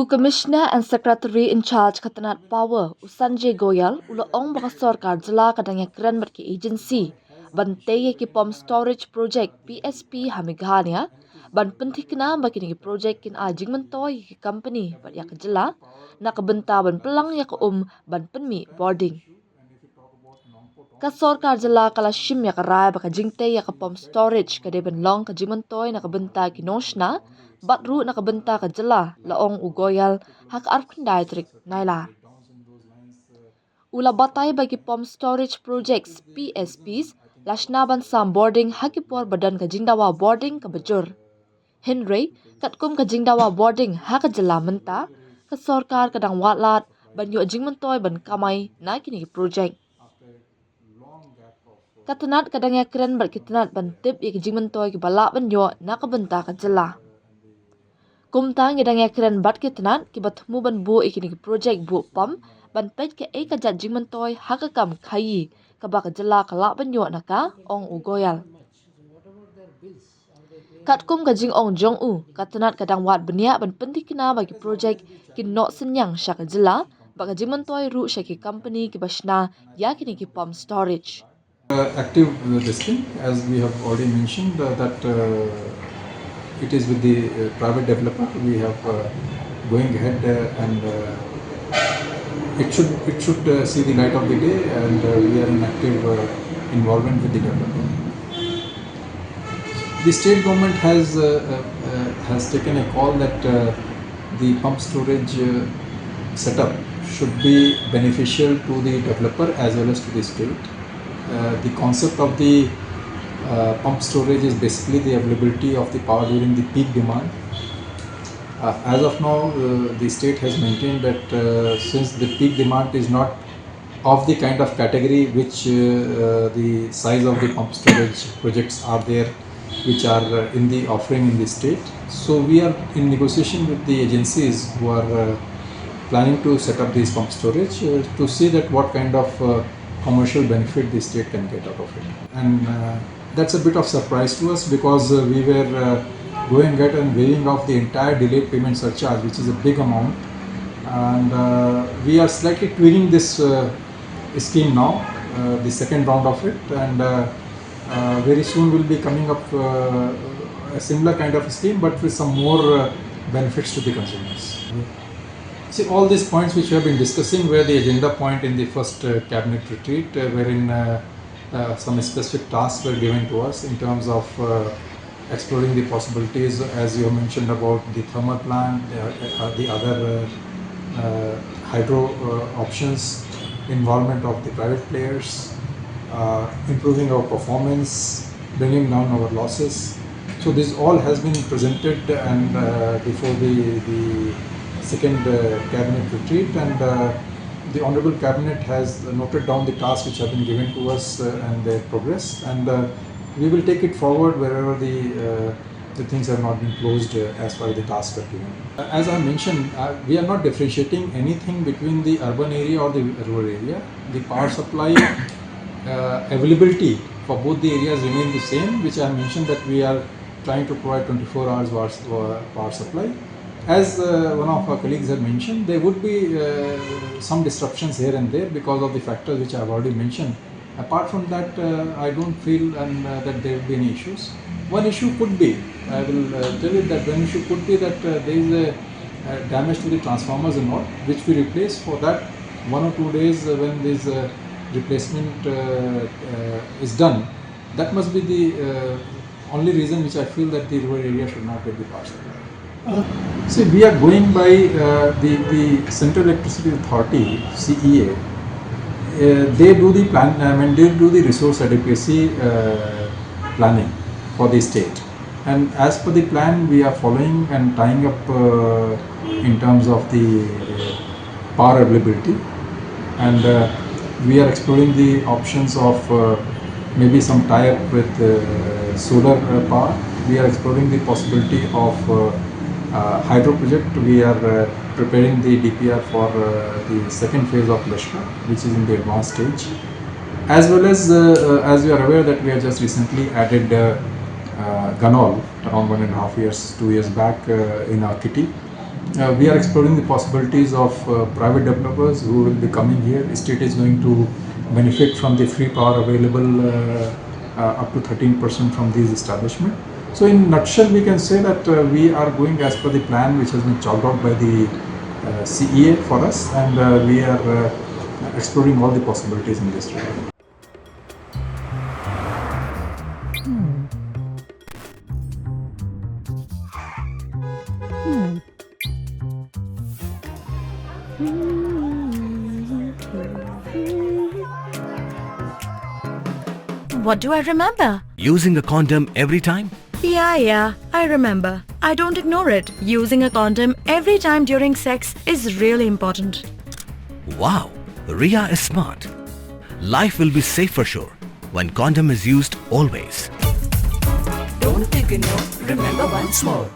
Commissioner and Secretary in charge Katanat Power, Sanjay Goyal, ulaong baka sorkar jala kadangya kran ki agency, bantay ki pom storage project PSP Meghalaya, ban pentikna baki project kin jingmyntoi ki company bat yak jala, nakabenta ban pelang yak ban penmi boarding. Ka sorkar jala kala shim yak rai baka jingtay yak pom storage kade ban long ka jingmyntoi nakabenta ki noshna, batru nakabenta ka jala laong ugoyal hak arkundai trik naila. Ula batay bagi pom storage projects PSPs lashnaban sam boarding hakipor badan ka jingdawa boarding ka bajur. Henry katkum ka jingdawa boarding hak jala menta ka sorkar kadang watlat banyo jingmyntoi ban kamay na kini project. Katanat kadang yakren berkitanat bantip yak jingmyntoi ki balak banyo nakabenta ka jala. Kumtang idang yakren bat kitanat ki batmu ban bu ikini ki project bu pam ban pet ke ka jat jingmyntoi hakakam khayi ka bak jala kalak banyo naka ong ugoyal. Katkum ka jing ong jong katanat kadang wat bniah ban pentikna bagi project ki no senyang syak jala bak jingmyntoi ru syaki company ki bashna yakini ki pam storage. Active listing, as we have already mentioned, that it is with the private developer. We have going ahead and it should see the light of the day, and we are in active involvement with the developer. The state government has taken a call that the pump storage setup should be beneficial to the developer as well as to the state. The concept of the pump storage is basically the availability of the power during the peak demand. As of now, the state has maintained that since the peak demand is not of the kind of category which the size of the pump storage projects are there, which are in the offering in the state. So we are in negotiation with the agencies who are planning to set up these pump storage to see that what kind of commercial benefit the state can get out of it. And that's a bit of surprise to us, because we were going ahead and waiving off the entire delayed payment surcharge, which is a big amount, and we are slightly tweaking this scheme now, the second round of it, and very soon we'll be coming up a similar kind of scheme, but with some more benefits to the consumers. See, all these points which we have been discussing were the agenda point in the first cabinet retreat, wherein some specific tasks were given to us in terms of exploring the possibilities, as you have mentioned, about the thermal plant, the other hydro options, involvement of the private players, improving our performance, bringing down our losses. So this all has been presented and before the second cabinet retreat, and the honorable cabinet has noted down the tasks which have been given to us and their progress, and we will take it forward wherever the things have not been closed as far as the tasks are given. As I mentioned, we are not differentiating anything between the urban area or the rural area. The power supply availability for both the areas remain the same, which I mentioned that we are trying to provide 24 hours power supply. As one of our colleagues had mentioned, there would be some disruptions here and there because of the factors which I have already mentioned. Apart from that, I don't feel that there will be any issues. One issue could be, I will tell you that one issue could be that there is a damage to the transformers and all, which we replace. For that 1 or 2 days when this replacement is done, that must be the only reason which I feel that the rural area should not get the power supply. See, we are going by the Central Electricity Authority (CEA). They do the plan. They do the resource adequacy planning for the state, and as per the plan, we are following and tying up in terms of the power availability, and we are exploring the options of maybe some tie-up with solar power. We are exploring the possibility of hydro project. We are preparing the DPR for the second phase of Lashkar, which is in the advanced stage. As well as you are aware that we have just recently added Ganol around 1.5 years, 2 years back in our kitty. We are exploring the possibilities of private developers who will be coming here. The state is going to benefit from the free power available up to 13% from these establishments. So in nutshell, we can say that we are going as per the plan which has been chalked out by the CEA for us, and we are exploring all the possibilities in this regard. What do I remember? Using a condom every time? Yeah, I remember. I don't ignore it. Using a condom every time during sex is really important. Wow, Ria is smart. Life will be safe for sure when condom is used always. Don't think no, remember once more.